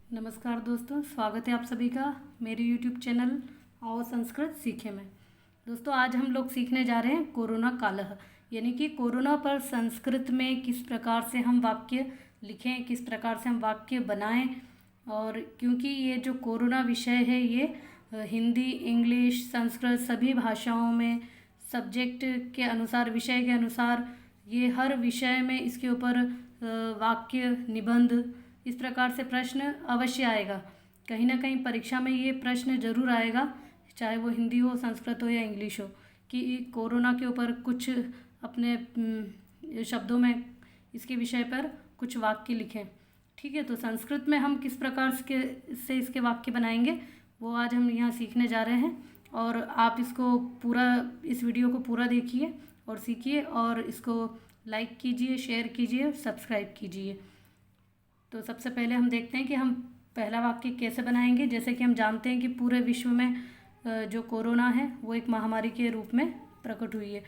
नमस्कार दोस्तों, स्वागत है आप सभी का मेरे YouTube चैनल आओ संस्कृत सीखे में। दोस्तों, आज हम लोग सीखने जा रहे हैं कोरोना कालः, यानी कि कोरोना पर संस्कृत में किस प्रकार से हम वाक्य लिखें, किस प्रकार से हम वाक्य बनाएं। और क्योंकि ये जो कोरोना विषय है ये हिंदी, इंग्लिश, संस्कृत सभी भाषाओं में सब्जेक्ट के अनुसार, विषय के अनुसार ये हर विषय में इसके ऊपर वाक्य, निबंध, इस प्रकार से प्रश्न अवश्य आएगा। कहीं ना कहीं परीक्षा में ये प्रश्न जरूर आएगा, चाहे वो हिंदी हो, संस्कृत हो या इंग्लिश हो, कि कोरोना के ऊपर कुछ अपने शब्दों में इसके विषय पर कुछ वाक्य लिखें। ठीक है, तो संस्कृत में हम किस प्रकार से इसके वाक्य बनाएंगे वो आज हम यहाँ सीखने जा रहे हैं। और आप इसको पूरा, इस वीडियो को पूरा देखिए और सीखिए, और इसको लाइक कीजिए, शेयर कीजिए, सब्सक्राइब कीजिए। तो सबसे पहले हम देखते हैं कि हम पहला वाक्य कैसे बनाएंगे। जैसे कि हम जानते हैं कि पूरे विश्व में जो कोरोना है वो एक महामारी के रूप में प्रकट हुई है।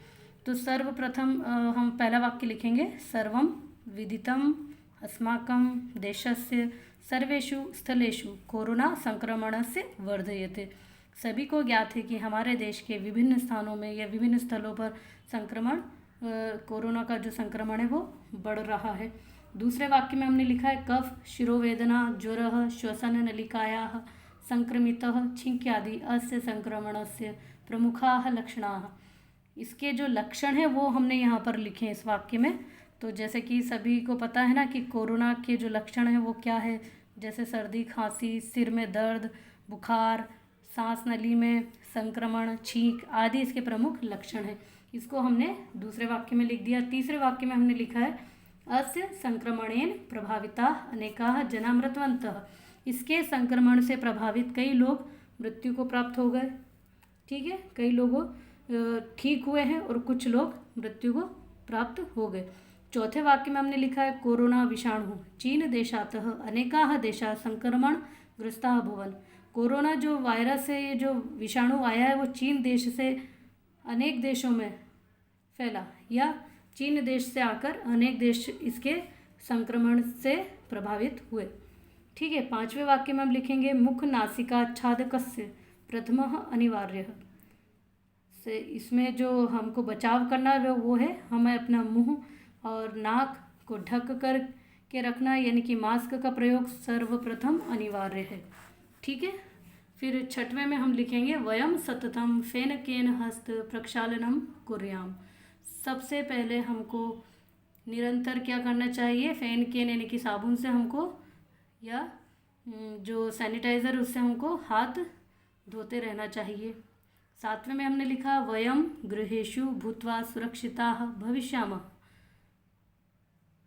तो सर्वप्रथम हम पहला वाक्य लिखेंगे, सर्वं विदितम् अस्माकं देशस्य सर्वेषु स्थलेषु कोरोना संक्रमणस्य वर्धयते। सभी को ज्ञात है कि हमारे देश के विभिन्न स्थानों में या विभिन्न स्थलों पर संक्रमण, कोरोना का जो संक्रमण है वो बढ़ रहा है। दूसरे वाक्य में हमने लिखा है, कफ, शिरोवेदना, ज्वर, श्वसन नलिकायाः संक्रमितः छिंक्यादि अस्य संक्रमणस्य प्रमुखाः लक्षणाः। इसके जो लक्षण हैं वो हमने यहाँ पर लिखे हैं इस वाक्य में। तो जैसे कि सभी को पता है ना कि कोरोना के जो लक्षण हैं वो क्या है, जैसे सर्दी, खांसी, सिर में दर्द, बुखार, सांस नली में संक्रमण, छींक आदि इसके प्रमुख लक्षण हैं। इसको हमने दूसरे वाक्य में लिख दिया। तीसरे वाक्य में हमने लिखा है, अस्य संक्रमणेन प्रभाविताः अनेकाः जना मृतवन्तः। इसके संक्रमण से प्रभावित कई लोग मृत्यु को प्राप्त हो गए। ठीक है, कई लोगों ठीक हुए हैं और कुछ लोग मृत्यु को प्राप्त हो गए। चौथे वाक्य में हमने लिखा है, कोरोना विषाणु चीन देशातः अनेकाः देशाः संक्रमण ग्रस्ताः भुवन। कोरोना जो वायरस है, ये जो विषाणु आया है वो चीन देश से अनेक देशों में फैला, या चीन देश से आकर अनेक देश इसके संक्रमण से प्रभावित हुए। ठीक है, पांचवें वाक्य में हम लिखेंगे, मुख नासिकाच्छादकस्य प्रथमः अनिवार्यः। से इसमें जो हमको बचाव करना है वो है हमें अपना मुंह और नाक को ढक कर के रखना, यानी कि मास्क का प्रयोग सर्वप्रथम अनिवार्य है। ठीक है, फिर छठवें में हम लिखेंगे, वयम सततम फेनकेन हस्त प्रक्षालनम कुर्याम। सबसे पहले हमको निरंतर क्या करना चाहिए, फेन केन यानी कि साबुन से हमको, या जो सैनिटाइज़र उससे हमको हाथ धोते रहना चाहिए। सातवें में हमने लिखा, वयम गृहेषु भूत्वा सुरक्षिताः भविष्यामः।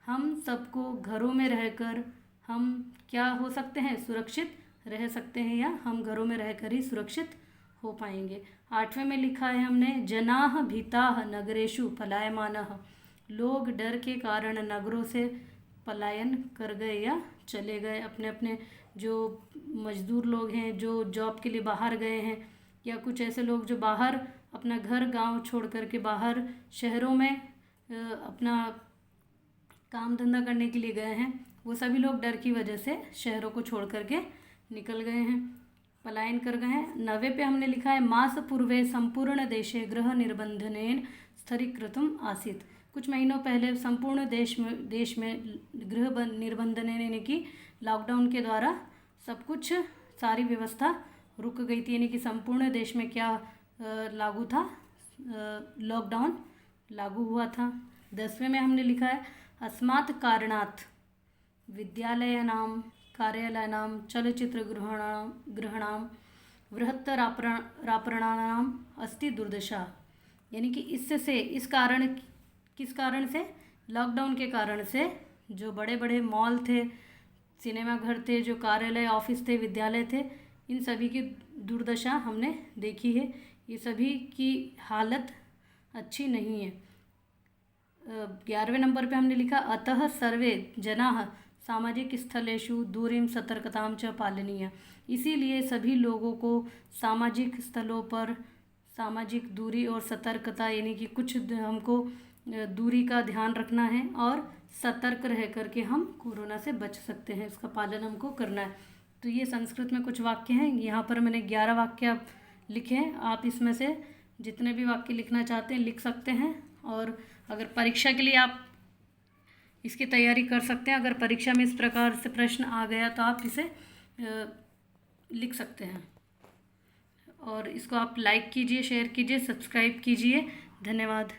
हम सबको घरों में रहकर हम क्या हो सकते हैं, सुरक्षित रह सकते हैं, या हम घरों में रहकर ही सुरक्षित हो पाएंगे। आठवें में लिखा है हमने, जनाः भीताः नगरेषु पलायमानः। लोग डर के कारण नगरों से पलायन कर गए या चले गए। अपने अपने जो मजदूर लोग हैं जो जॉब के लिए बाहर गए हैं, या कुछ ऐसे लोग जो बाहर अपना घर गांव छोड़ कर के बाहर शहरों में अपना काम धंधा करने के लिए गए हैं, वो सभी लोग डर की वजह से शहरों को छोड़ करके निकल गए हैं, पलायन कर गए हैं। नवे पे हमने लिखा है, मास पूर्वे संपूर्ण देशे गृह निर्बंधनेन स्थरीकृतम आसीत्। कुछ महीनों पहले संपूर्ण देश में गृह निर्बंधन यानी कि लॉकडाउन के द्वारा सब कुछ, सारी व्यवस्था रुक गई थी, यानी कि संपूर्ण देश में क्या लागू था, लॉकडाउन लागू हुआ था। 10वें में हमने लिखा है, अस्मात् कारणात् विद्यालयानां कार्यालयानां चलचित्रगृहाणां बृहत्तरापणानाम् अस्ति दुर्दशा। यानी कि इससे, इस कारण, किस कारण से, लॉकडाउन के कारण से जो बड़े बड़े मॉल थे, सिनेमा घर थे, जो कार्यालय, ऑफिस थे, विद्यालय थे, इन सभी की दुर्दशा हमने देखी है। ये सभी की हालत अच्छी नहीं है। 11वें नंबर पे हमने लिखा, अतः सर्वे जनाः सामाजिक स्थलेषु दूरीं सतर्कतां च पालनीय। इसीलिए सभी लोगों को सामाजिक स्थलों पर सामाजिक दूरी और सतर्कता, यानी कि कुछ हमको दूरी का ध्यान रखना है और सतर्क रह करके हम कोरोना से बच सकते हैं, इसका पालन हमको करना है। तो ये संस्कृत में कुछ वाक्य हैं। यहाँ पर मैंने 11 वाक्य लिखे हैं। आप इसमें से जितने भी वाक्य लिखना चाहते हैं लिख सकते हैं। और अगर परीक्षा के लिए आप इसकी तैयारी कर सकते हैं। अगर परीक्षा में इस प्रकार से प्रश्न आ गया तो आप इसे लिख सकते हैं। और इसको आप लाइक कीजिए, शेयर कीजिए, सब्सक्राइब कीजिए। धन्यवाद।